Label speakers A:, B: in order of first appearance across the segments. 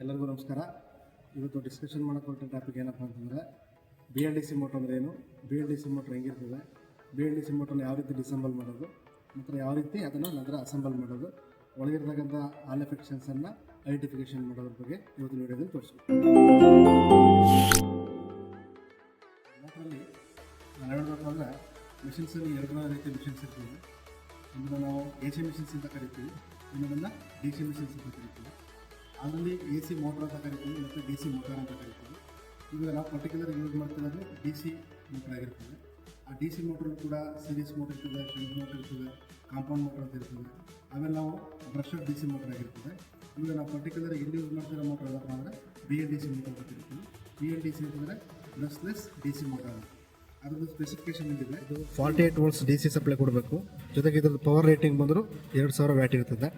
A: ಎಲ್ಲರಿಗೂ ನಮಸ್ಕಾರ. ಇವತ್ತು ಡಿಸ್ಕಷನ್ ಮಾಡೋಕ್ಕೆ ಟಾಪಿಕ್ ಏನಪ್ಪ ಅಂತಂದರೆ BLDC ಮೋಟ್ರ್ ಅಂದರೆ ಏನು, BLDC ಮೋಟ್ರ್ ಹೆಂಗಿರ್ತದೆ, BLDC ಮೋಟ್ರನ್ನ ಯಾವ ರೀತಿ ಡಿಸೆಂಬಲ್ ಮಾಡೋದು ಮತ್ತು ಯಾವ ರೀತಿ ಅದನ್ನು ನಂತರ ಅಸೆಂಬಲ್ ಮಾಡೋದು, ಒಳಗಿರ್ತಕ್ಕಂಥ ಆಲ್ ಎಫೆಕ್ಷನ್ಸನ್ನು ಐಡೆಂಟಿಫಿಕೇಷನ್ ಮಾಡೋದ್ರ ಬಗ್ಗೆ ಇವತ್ತು ವಿಡಿಯೋದಲ್ಲಿ ತೋರಿಸ್ತೀವಿ. ಮೋಟ್ರಲ್ಲಿ ನಾನು ಹೇಳಬೇಕು ಅಂದರೆ ಮಿಷಿನ್ಸಲ್ಲಿ ಎರಡು ರೀತಿ ಮಿಷಿನ್ಸ್ ಇರ್ತೀವಿ. ಒಂದು ನಾವು AC ಮಿಷಿನ್ಸ್ ಅಂತ ಕರಿತೀವಿ, ಇನ್ನೊಂದನ್ನು DC ಮಿಷಿನ್ಸ್ ಅಂತ ಕರಿತೀವಿ. ಅದರಲ್ಲಿ AC ಮೋಟ್ರ್ ಅಂತ ಕರಿತೀವಿ ಮತ್ತು DC ಮೋಟರ್ ಅಂತ ಕರಿತೀವಿ. ಇವಾಗ ನಾವು ಪರ್ಟಿಕ್ಯುಲರ್ ಯೂಸ್ ಮಾಡ್ತಿರೋದು DC ಮೋಟ್ರ್ ಆಗಿರ್ತದೆ. ಆ DC ಮೋಟ್ರಲ್ಲಿ ಕೂಡ ಸೀರೀಸ್ ಮೋಟ್ರ್ ಇರ್ತದೆ, ಶಂಟ್ ಮೋಟ್ರ್ ಇರ್ತದೆ, ಕಾಂಪೌಂಡ್ ಮೋಟ್ರ್ ಅಂತ ಇರ್ತದೆ. ಆಮೇಲೆ ನಾವು ಬ್ರಷರ್ DC ಮೋಟ್ರ್ ಆಗಿರ್ತದೆ. ಇವಾಗ ನಾವು ಪರ್ಟಿಕ್ಯುಲರ್ ಇಲ್ಲಿ ಯೂಸ್ ಮಾಡ್ತಿರೋ ಮೋಟ್ರ್ ಏನಪ್ಪ ಅಂದರೆ BLDC ಮೋಟ್ರ್ ಅಂತ ಕರಿತೀವಿ. BLDC ಅಂತಂದರೆ ಬ್ರಷ್ಲೆಸ್ DC ಮೋಟರ್ ಅಂತ. ಅದ್ರದ್ದು ಸ್ಪೆಸಿಫಿಕೇಶನ್ ಏನಿದೆ, ಇದು 48 ವೋಲ್ಟ್ಸ್ DC ಸಪ್ಲೈ ಕೊಡಬೇಕು. ಜೊತೆಗೆ ಇದ್ರದ್ದು ಪವರ್ ರೇಟಿಂಗ್ ಬಂದರೂ 2000 ವ್ಯಾಟ್ ಇರ್ತದೆ.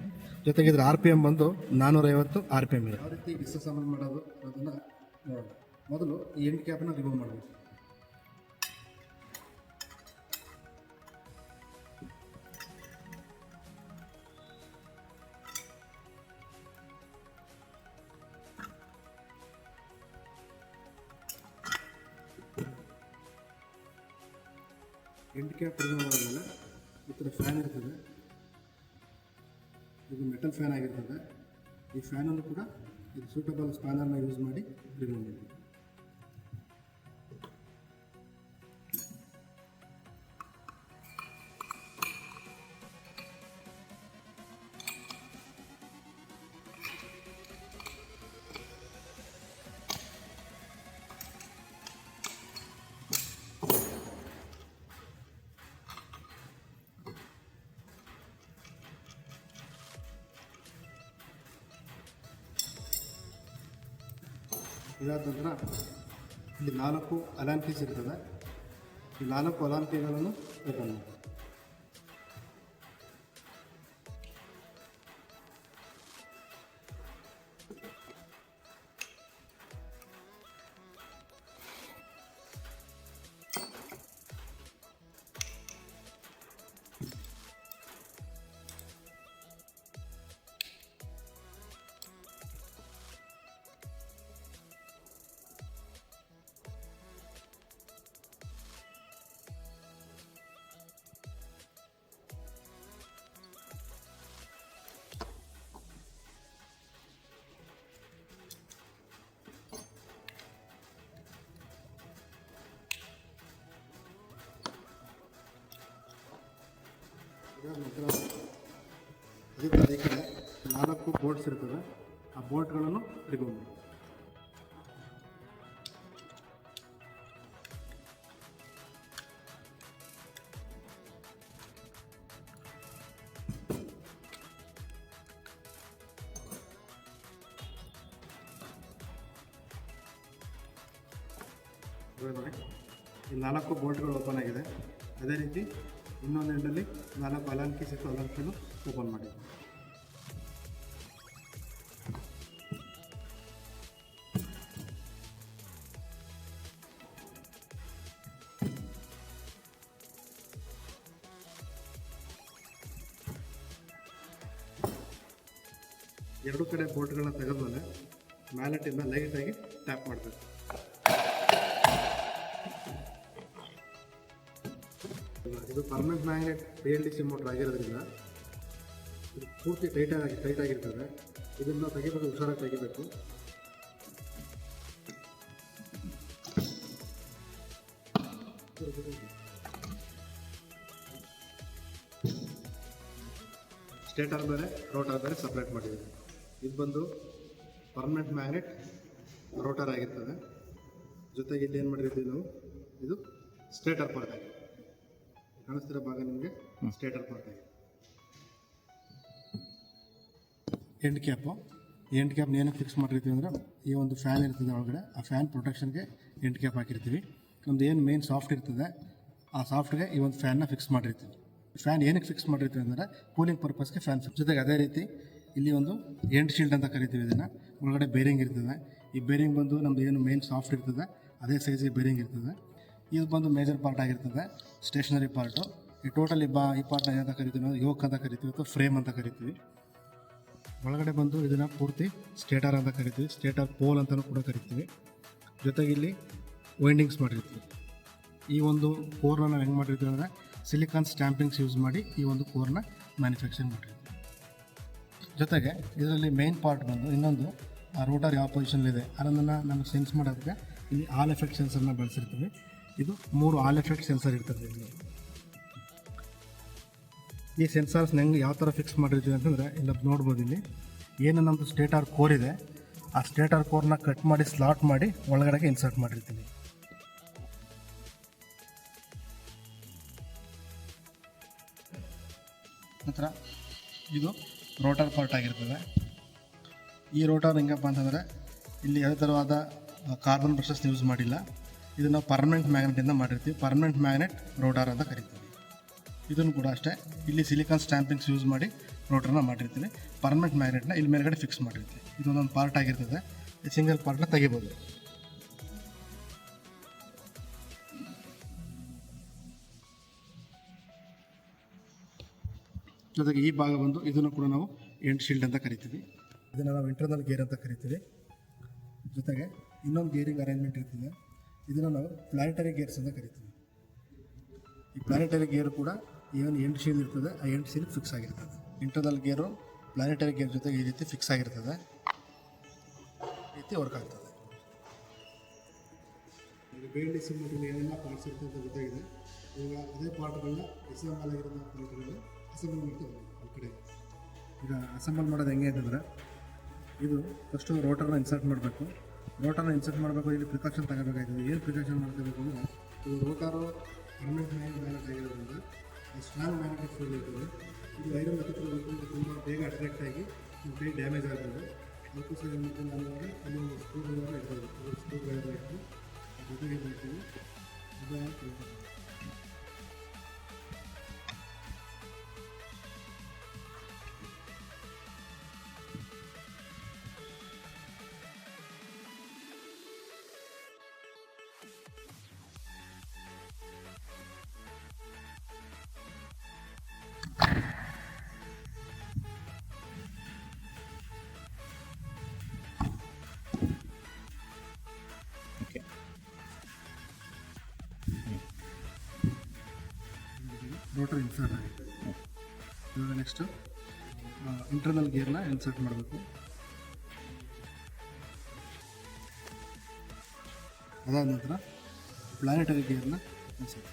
A: ಜೊತೆಗೆ ಇದ್ರ RPM ಬಂದು 450 RPM ಇದೆ. ಯಾವ ರೀತಿ ಡಿಸ್ಅಸೆಂಬಲ್ ಮಾಡೋದು ಅದನ್ನು ನೋಡೋಣ. ಮೊದಲು ಈ ಎಂಡ್ ಕ್ಯಾಪನ್ನು ರಿಮೂವ್ ಮಾಡಬೇಕು. ಎಂಡ್ ಕ್ಯಾಪ್ ರಿಮೂವ್ ಮಾಡಿದ್ಮೇಲೆ ಈ ಥರ ಫ್ಯಾನ್ ಇರ್ತದೆ. ಇದು ಮೆಟಲ್ ಫ್ಯಾನ್ ಆಗಿರ್ತದೆ. ಈ ಫ್ಯಾನನ್ನು ಕೂಡ ಇದು ಸೂಟಬಲ್ ಸ್ಪ್ಯಾನರ್ನ ಯೂಸ್ ಮಾಡಿ ರಿಮೂವ್ ಮಾಡಿ. ಇದಾದ ನಂತರ ಇಲ್ಲಿ 4 ಅಲಾರ್ಮ್ ಕೀಸ್ ಇರ್ತದೆ. ಈ 4 ಅಲಾರ್ಮ್ ಕೀಗಳನ್ನು ಓಪನ್ ಮಾಡಿ. ನಂತರ ಅದೇ ಕಡೆ 4 ಬೋಲ್ಟ್ಸ್ ಇರ್ತದೆ. ಆ ಬೋಲ್ಟ್ಗಳನ್ನು ರಿಮೂವ್ ಮಾಡಿ. ಈ 4 ಬೋಲ್ಟ್ಗಳು ಓಪನ್ ಆಗಿದೆ. ಅದೇ ರೀತಿ ಇನ್ನೊಂದು ಎಂಡಲ್ಲಿ 4 ಅಲಾರ್ಮ್ ಕೀಸ್ ಇತ್ತು, ಅಲಾರ್ಮ್ ಕೀನು ಓಪನ್ ಮಾಡಿ. ಎರಡು ಕಡೆ ಬೋಲ್ಟ್ಗಳನ್ನ ತೆಗೆದ್ಮೇಲೆ ಮ್ಯಾಲೆಟಿಂದ ಲೈಟಾಗಿ ಟ್ಯಾಪ್ ಮಾಡಬೇಕು. ಇದು ಪರ್ಮನೆಂಟ್ ಮ್ಯಾಗ್ನೆಟ್ BLDC ಮೋಟ್ರ್ ಆಗಿರೋದ್ರಿಂದ ಇದು ಪೂರ್ತಿ ಟೈಟಾಗಿರ್ತದೆ. ಇದನ್ನು ತೆಗಿಬೇಕು, ಹುಷಾರಾಗಿ ತೆಗಿಬೇಕು. ಸ್ಟೇಟರ್ ಬೇರೆ ರೋಟರ್ ಬೇರೆ ಸಪ್ರೇಟ್ ಮಾಡಿದ್ದೀವಿ. ಇದು ಬಂದು ಪರ್ಮನೆಂಟ್ ಮ್ಯಾಗ್ನೆಟ್ ರೋಟರ್ ಆಗಿರ್ತದೆ. ಜೊತೆಗೆ ಇಲ್ಲಿ ಏನು ಮಾಡಿರ್ತೀವಿ ನಾವು, ಇದು ಸ್ಟೇಟರ್ ಪಾರ್ಟ್ ಆಗಿದೆ. ಕಾಣಿಸ್ತಿರೋ ಭಾಗ ನಿಮಗೆ ಸ್ಟೇಟರ್ ಪಾರ್ಟ್ ಆಗಿದೆ. ಎಂಡ್ ಕ್ಯಾಪ್ನ ಏನಕ್ಕೆ ಫಿಕ್ಸ್ ಮಾಡಿರ್ತೀವಿ ಅಂದರೆ, ಈ ಒಂದು ಫ್ಯಾನ್ ಇರ್ತದೆ ಒಳಗಡೆ, ಆ ಫ್ಯಾನ್ ಪ್ರೊಟೆಕ್ಷನ್ಗೆ ಎಂಡ್ ಕ್ಯಾಪ್ ಹಾಕಿರ್ತೀವಿ. ನಮ್ಮದು ಏನು ಮೇನ್ ಸಾಫ್ಟ್ ಇರ್ತದೆ, ಆ ಸಾಫ್ಟ್ಗೆ ಈ ಒಂದು ಫ್ಯಾನ್ನ ಫಿಕ್ಸ್ ಮಾಡಿರ್ತೀವಿ. ಫ್ಯಾನ್ ಏನಕ್ಕೆ ಫಿಕ್ಸ್ ಮಾಡಿರ್ತೀವಿ ಅಂದರೆ ಕೂಲಿಂಗ್ ಪರ್ಪಸ್ಗೆ ಫ್ಯಾನ್ ಫಿಕ್ಸ್. ಜೊತೆಗೆ ಅದೇ ರೀತಿ ಇಲ್ಲಿ ಒಂದು ಎಂಡ್ ಶೀಲ್ಡ್ ಅಂತ ಕರಿತೀವಿ. ಇದನ್ನು ಒಳಗಡೆ ಬೇರಿಂಗ್ ಇರ್ತದೆ. ಈ ಬೇರಿಂಗ್ ಬಂದು ನಮ್ಮದು ಏನು ಮೇನ್ ಸಾಫ್ಟ್ ಇರ್ತದೆ ಅದೇ ಸೈಜಿಗೆ ಬೇರಿಂಗ್ ಇರ್ತದೆ. ಇದು ಬಂದು ಮೇಜರ್ ಪಾರ್ಟ್ ಆಗಿರ್ತದೆ, ಸ್ಟೇಷನರಿ ಪಾರ್ಟು. ಈ ಟೋಟಲಿ ಈ ಪಾರ್ಟ್ನ ಏನಂತ ಕರಿತೀವಿ, ಯೋಕ್ ಅಂತ ಕರಿತೀವಿ ಅಥವಾ ಫ್ರೇಮ್ ಅಂತ ಕರಿತೀವಿ. ಒಳಗಡೆ ಬಂದು ಇದನ್ನು ಪೂರ್ತಿ ಸ್ಟೇಟರ್ ಅಂತ ಕರಿತೀವಿ, ಸ್ಟೇಟರ್ ಪೋಲ್ ಅಂತಲೂ ಕೂಡ ಕರಿತೀವಿ. ಜೊತೆಗೆ ಇಲ್ಲಿ ವೈಂಡಿಂಗ್ಸ್ ಮಾಡಿರ್ತೀವಿ. ಈ ಒಂದು ಕೋರ್ನ ನಾವು ಹೆಂಗೆ ಮಾಡಿರ್ತೀವಿ ಅಂದರೆ ಸಿಲಿಕಾನ್ ಸ್ಟ್ಯಾಂಪಿಂಗ್ಸ್ ಯೂಸ್ ಮಾಡಿ ಈ ಒಂದು ಕೋರ್ನ ಮ್ಯಾನುಫ್ಯಾಕ್ಚರಿಂಗ್ ಮಾಡಿರ್ತೀವಿ. ಜೊತೆಗೆ ಇದರಲ್ಲಿ ಮೇನ್ ಪಾರ್ಟ್ ಬಂದು ಇನ್ನೊಂದು ರೋಟರ್ ಯಾವ ಪೊಸಿಷನ್ಲಿದೆ ಅನ್ನೋದನ್ನು ನಮಗೆ ಸೆನ್ಸ್ ಮಾಡೋದಕ್ಕೆ ಇಲ್ಲಿ ಆಲ್ ಎಫೆಕ್ಟ್ ಸೆನ್ಸರ್ನ ಬಳಸಿರ್ತೀವಿ. ಇದು 3 ಆಲ್ ಎಫೆಕ್ಟ್ ಸೆನ್ಸರ್ ಇರ್ತದೆ ಇಲ್ಲಿ. ಈ ಸೆನ್ಸರ್ಸ್ನ ಹೆಂಗೆ ಯಾವ ಥರ ಫಿಕ್ಸ್ ಮಾಡಿರ್ತೀವಿ ಅಂತಂದರೆ ಇಲ್ಲಿ ನೋಡ್ಬೋದು. ಇಲ್ಲಿ ಏನು ನಮ್ಮದು ಸ್ಟೇಟರ್ ಕೋರ್ ಇದೆ, ಆ ಸ್ಟೇಟರ್ ಕೋರ್ನ ಕಟ್ ಮಾಡಿ ಸ್ಲಾಟ್ ಮಾಡಿ ಒಳಗಡೆಗೆ ಇನ್ಸರ್ಟ್ ಮಾಡಿರ್ತೀವಿ. ನಂತರ ಇದು ರೋಟರ್ ಪಾರ್ಟ್ ಆಗಿರ್ತದೆ. ಈ ರೋಟರ್ ಹೆಂಗಪ್ಪ ಅಂತಂದರೆ ಇಲ್ಲಿ ಯಾವುದೇ ಥರವಾದ ಕಾರ್ಬನ್ ಬ್ರಷಸ್ ಯೂಸ್ ಮಾಡಿಲ್ಲ. ಇದನ್ನು ಪರ್ಮನೆಂಟ್ ಮ್ಯಾಗ್ನೆಟಿಂದ ಮಾಡಿರ್ತೀವಿ. ಪರ್ಮನೆಂಟ್ ಮ್ಯಾಗ್ನೆಟ್ ರೋಟರ್ ಅಂತ ಕರಿತೀವಿ. ಇದನ್ನು ಕೂಡ ಅಷ್ಟೇ ಇಲ್ಲಿ ಸಿಲಿಕಾನ್ ಸ್ಟ್ಯಾಂಪಿಂಗ್ಸ್ ಯೂಸ್ ಮಾಡಿ ರೋಟರ್ನ ಮಾಡಿರ್ತೀವಿ. ಪರ್ಮನೆಂಟ್ ಮ್ಯಾಗ್ನೆಟ್ನ ಇಲ್ಲಿ ಮೇಲ್ಗಡೆ ಫಿಕ್ಸ್ ಮಾಡಿರ್ತೀವಿ. ಇದೊಂದೊಂದು ಪಾರ್ಟ್ ಆಗಿರ್ತದೆ. ಈ ಸಿಂಗಲ್ ಪಾರ್ಟ್ನ ತೆಗಿಬೋದು. ಜೊತೆಗೆ ಈ ಭಾಗ ಬಂದು ಇದನ್ನು ಕೂಡ ನಾವು ಎಂಡ್ ಶೀಲ್ಡ್ ಅಂತ ಕರಿತೀವಿ. ಇದನ್ನು ನಾವು ಇಂಟರ್ನಲ್ ಗೇರ್ ಅಂತ ಕರಿತೀವಿ. ಜೊತೆಗೆ ಇನ್ನೊಂದು ಗೇರಿಂಗ್ ಅರೇಂಜ್ಮೆಂಟ್ ಇರ್ತದೆ. ಇದನ್ನು ನಾವು ಪ್ಲಾನೆಟರಿ ಗೇರ್ಸ್ ಅಂತ ಕರಿತೀವಿ. ಈ ಪ್ಲಾನೆಟರಿ ಗೇರು ಕೂಡ ಏನು ಎಂಡ್ ಶೀಲ್ ಇರ್ತದೆ ಆ ಎಂಡ್ ಶೀಲ್ ಫಿಕ್ಸ್ ಆಗಿರ್ತದೆ. ಇಂಟರ್ನಲ್ ಗೇರು ಪ್ಲಾನೆಟರಿ ಗೇರ್ ಜೊತೆಗೆ ಈ ರೀತಿ ಫಿಕ್ಸ್ ಆಗಿರ್ತದೆ, ಈ ರೀತಿ ವರ್ಕ್ ಆಗ್ತದೆ. ಈಗ ಬೇಲ್ಡ್ ಸಿಮೆಂಟಲ್ಲಿ ಏನೆಲ್ಲ ಪಾರ್ಟ್ಸ್ ಇರ್ತದೆ ಅಂತ ಗೊತ್ತಾಗಿದೆ. ಈಗ ಅದೇ ಪಾರ್ಟ್ಗಳನ್ನ ಅಸೆಂಬಲ್ ಆಗಿರೋ ಪಾರ್ಟ್ಗಳು ಅಸೆಂಬಲ್ ಮಾಡ್ತೀವಿ ಈ ಕಡೆ. ಈಗ ಅಸೆಂಬಲ್ ಮಾಡೋದು ಹೆಂಗೆ ಅಂತಂದರೆ ಇದು ಫಸ್ಟು ರೋಟರ್ನ ಇನ್ಸರ್ಟ್ ಮಾಡಬೇಕು. ರೋಟರ್ನ ಇನ್ಸರ್ಟ್ ಮಾಡಬೇಕು, ಇಲ್ಲಿ ಪ್ರಿಕಾಷನ್ ತಗೋಬೇಕಾಗ್ತದೆ. ಏನು ಪ್ರಿಕಾಷನ್ ಮಾಡ್ಕೋಬೇಕು ಅಂದರೆ ಇದು ರೋಟರು ಪರ್ಮನೆಂಟ್ ಮ್ಯಾಗ್ನೆಟ್ ಆಗಿರೋದ್ರಿಂದ ಸ್ಟ್ರಾಂಗ್ ಮ್ಯಾಗ್ನೆಟಿಕ್ ಫೀಲ್ಡ್ ಇರ್ತದೆ. ಇದು ಐರನ್ ಹತ್ತಿರ ತುಂಬ ಬೇಗ ಅಟ್ರಾಕ್ಟ್ ಆಗಿ ಬೇಗ ಡ್ಯಾಮೇಜ್ ಆಗ್ತದೆ. ಅದಕ್ಕೋಸ್ಕರ ಏನು ಮಾಡ್ತೀವಿ ನಾವು ಅಲ್ಲಿ ಒಂದು ಸ್ಕ್ರೂ ಡ್ರೈವರ್ ಇರ್ತದೆ. ಸ್ಕ್ರೂ ಡ್ರೈವರ್ ಇಟ್ಟು ಜೊತೆಗೆ ಮಾಡ್ತೀವಿ. ರೋಟರ್ ಇನ್ಸರ್ಟ್ ಆಗುತ್ತೆ. ಇವಾಗ ನೆಕ್ಸ್ಟು ಇಂಟರ್ನಲ್ ಗೇರ್ನ ಇನ್ಸರ್ಟ್ ಮಾಡಬೇಕು. ಅದಾದ ನಂತರ ಪ್ಲಾನೆಟರಿ ಗೇರ್ನ ಇನ್ಸರ್ಟ್.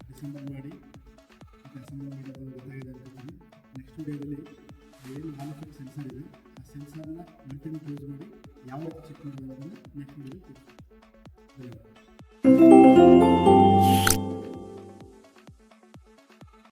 A: ಡಿಸೆಂಬರ್ ಮಾಡಿ ಮತ್ತು ಅಸೆಂಬಲ್ ಮಾಡೋದು ಗೊತ್ತಾಗಿದೆ ಅನ್ಕೋತೀನಿ. ನೆಕ್ಸ್ಟ್ ವಿಡಿಯೋದಲ್ಲಿ ಏನು ಆಲ್ ಸೆನ್ಸರ್ ಇದೆ ಆ ಸೆನ್ಸರ್ನ ಮಲ್ಟಿಮೀಟರ್ ಯೂಸ್ ಮಾಡಿ ಯಾವ ರೀತಿ ಚೆಕ್ ಮಾಡೋದು ಅನ್ನೋದನ್ನು ನೆಕ್ಸ್ಟ್ ವಿಡಿಯೋ ಧನ್ಯವಾದ.